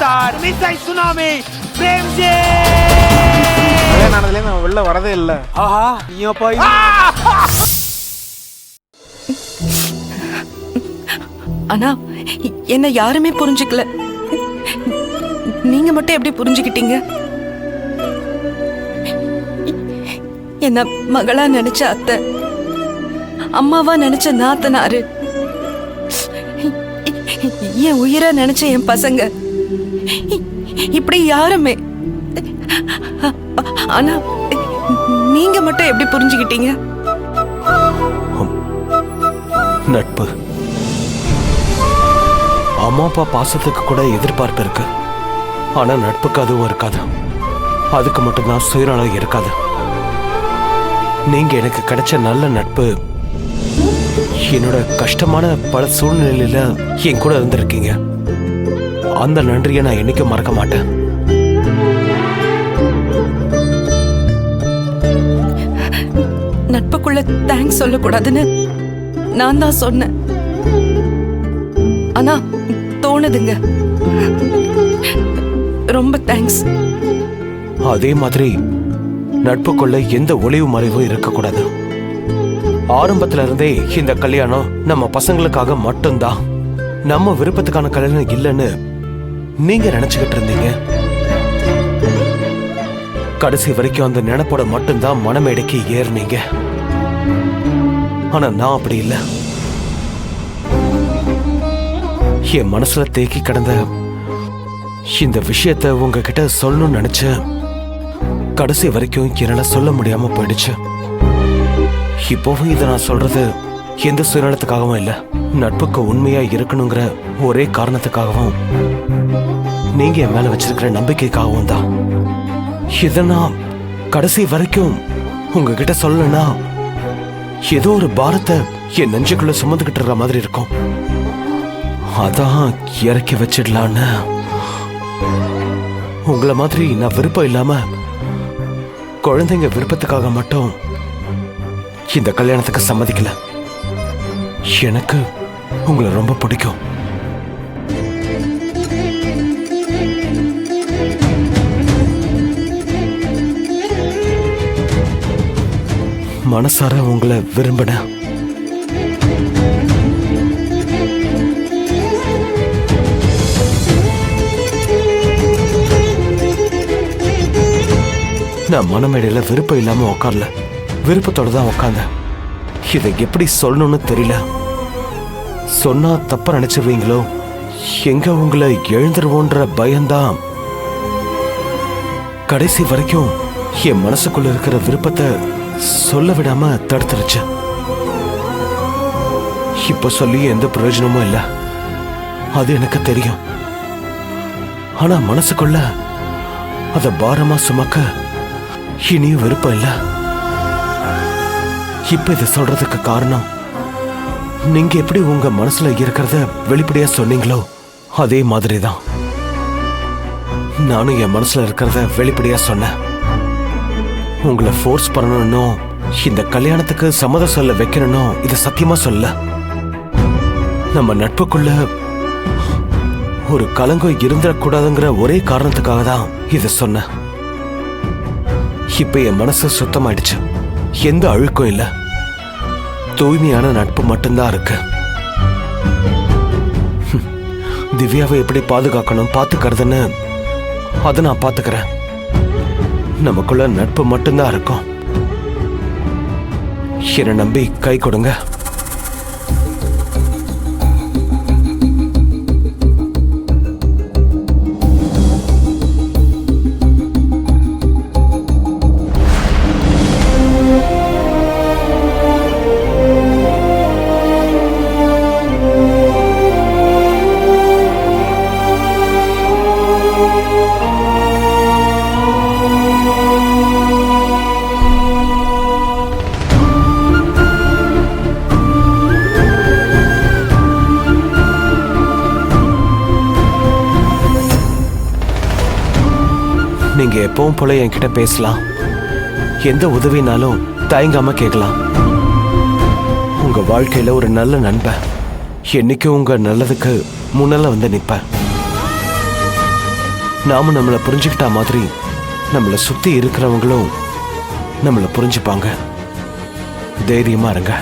Star மிஸ்ஸை tsunami Premji. கல்யாணம் நான் வெளில வரதே இல்லை. ஆஹா நீ போய் ஆனா என்ன யாருமே புரிஞ்சுக்கல. நீங்க மட்டும் எப்படி புரிஞ்சுக்கிட்டீங்க? என்ன மகளா நினைச்ச அத்தை, அம்மாவா நினைச்ச நாத்தனாரு, என் உயிரா நினைச்ச என் பசங்க, இப்படி யாருமே. ஆனா நீங்க மட்டும் எப்படி புரிஞ்சுக்கிட்டீங்க? நட்பு, அம்மா அப்பா பாசத்துக்கு கூட எதிர்பார்ப்பு இருக்கு. ஆனா நட்புக்கு அதுவும் இருக்காது. அதுக்கு மட்டும்தான் சுயநலம் இருக்காது. நீங்க எனக்கு கிடைச்ச நல்ல நட்பு, என்னோட கஷ்டமான பல சூழ்நிலையில என் கூட இருந்திருக்கீங்க. அந்த நன்றியை நான் என்னைக்கும் மறக்க மாட்டேன். நட்புக்குள்ள தேங்க்ஸ் சொல்லக்கூடாதுன்னு நான் தான் சொன்னேன். ஆனா தோணுதுங்க. ரொம்ப தேங்க்ஸ். அதே மாதிரி நட்புக்குள்ள எந்த ஒளிவு மறைவும் இருக்கக்கூடாது. ஆரம்பத்துல இருந்தே இந்த கல்யாணம் நம்ம பசங்களுக்காக மட்டும்தான், நம்ம விருப்பத்துக்கான கல்யாணம் இல்லைன்னு நீங்க நினைச்சுக்கிட்டு இருந்தீங்க. கடைசி வரைக்கும் அந்த நினைப்போட மட்டும்தான் மனமேடைக்கு ஏறினீங்க. ஆனா நான் அப்படி இல்லை. என் மனசுல தேக்கி கிடந்த இந்த விஷயத்த உங்ககிட்ட சொல்லணும்னு நினைச்சேன். கடைசி வரைக்கும் என்னால சொல்ல முடியாம போயிடுச்சு. இப்போவும் இதை நான் சொல்றது எந்த சுயநலத்துக்காகவும் இல்லை, நட்புக்கு உண்மையா இருக்கணுங்கிற ஒரே காரணத்துக்காகவும், நீங்க என் மேல வச்சிருக்கிற நம்பிக்கைக்காகவும் தான். இதை நான் கடைசி வரைக்கும் உங்ககிட்ட சொல்லனா ஏதோ ஒரு பாரத்தை என் நெஞ்சுக்குள்ள சுமந்துகிட்டு இருக்க மாதிரி இருக்கும். அதான் இறக்கி வச்சிடலான்னு. உங்களை மாதிரி நான் விருப்பம் இல்லாம குழந்தைங்க விருப்பத்துக்காக மட்டும் இந்த கல்யாணத்துக்கு சம்மதிக்கல. எனக்கு உங்களை ரொம்ப பிடிக்கும். மனசார உங்களை விரும்பினேன். நான் மனமேடையில விருப்பம் இல்லாம உட்காரல, விருப்பத்தோட தான் உட்கார்ந்தேன். இதை எப்படி சொல்லணும்னு தெரியல. சொன்னா தப்பா நினைச்சிருவீங்களோ, எங்க உங்களை எழுந்துருவோன்ற பயம்தான் கடைசி வரைக்கும் என் மனசுக்குள்ள இருக்கிற விருப்பத்தை சொல்ல விடாம தடுத்துருச்சு. இப்ப சொல்லி எந்த பிரயோஜனமும் இல்லை, அது எனக்கு தெரியும். ஆனா மனசுக்குள்ள அத பாரமா சுமக்க இனியும் விருப்பம் இல்லை. இப்ப இதை சொல்றதுக்கு காரணம், நீங்க எப்படி உங்க மனசுல இருக்கிறத வெளிப்படையா சொன்னீங்களோ அதே மாதிரிதான் நானும் என் மனசுல இருக்கிறத வெளிப்படையா சொன்னேன். உங்களை ஃபோர்ஸ் பண்ணணும்னோ இந்த கல்யாணத்துக்கு சம்மதம் சொல்ல வைக்கணும்னோ இதை சத்தியமா சொல்ல. நம்ம நட்புக்குள்ள ஒரு கலங்கம் இருந்துடக்கூடாதுங்கிற ஒரே காரணத்துக்காக தான் இதை சொன்னேன். இப்ப என் மனசு சுத்தமாயிடுச்சு. எந்த அழுக்கும் இல்ல, தூய்மையான நட்பு மட்டும்தான் இருக்கு. திவ்யாவை எப்படி பாதுகாக்கணும் பாத்துக்கிறதுன்னு அதை நான் பாத்துக்கிறேன். நமக்குள்ள நட்பு மட்டும்தான் இருக்கும். என்னை நம்பி கை கொடுங்க. நீங்க எப்பவும் போல என்கிட்ட பேசலாம். எந்த உதவினாலும் தயங்காம கேட்கலாம். உங்க வாழ்க்கையில ஒரு நல்ல நண்பன், என்னைக்கும் உங்க நல்லதுக்கு முன்னால வந்து நிப்பேன். நாம நம்மளை புரிஞ்சுக்கிட்டா மாதிரி நம்மளை சுத்தி இருக்கிறவங்களும் நம்மளை புரிஞ்சுப்பாங்க. தைரியமா இருங்க.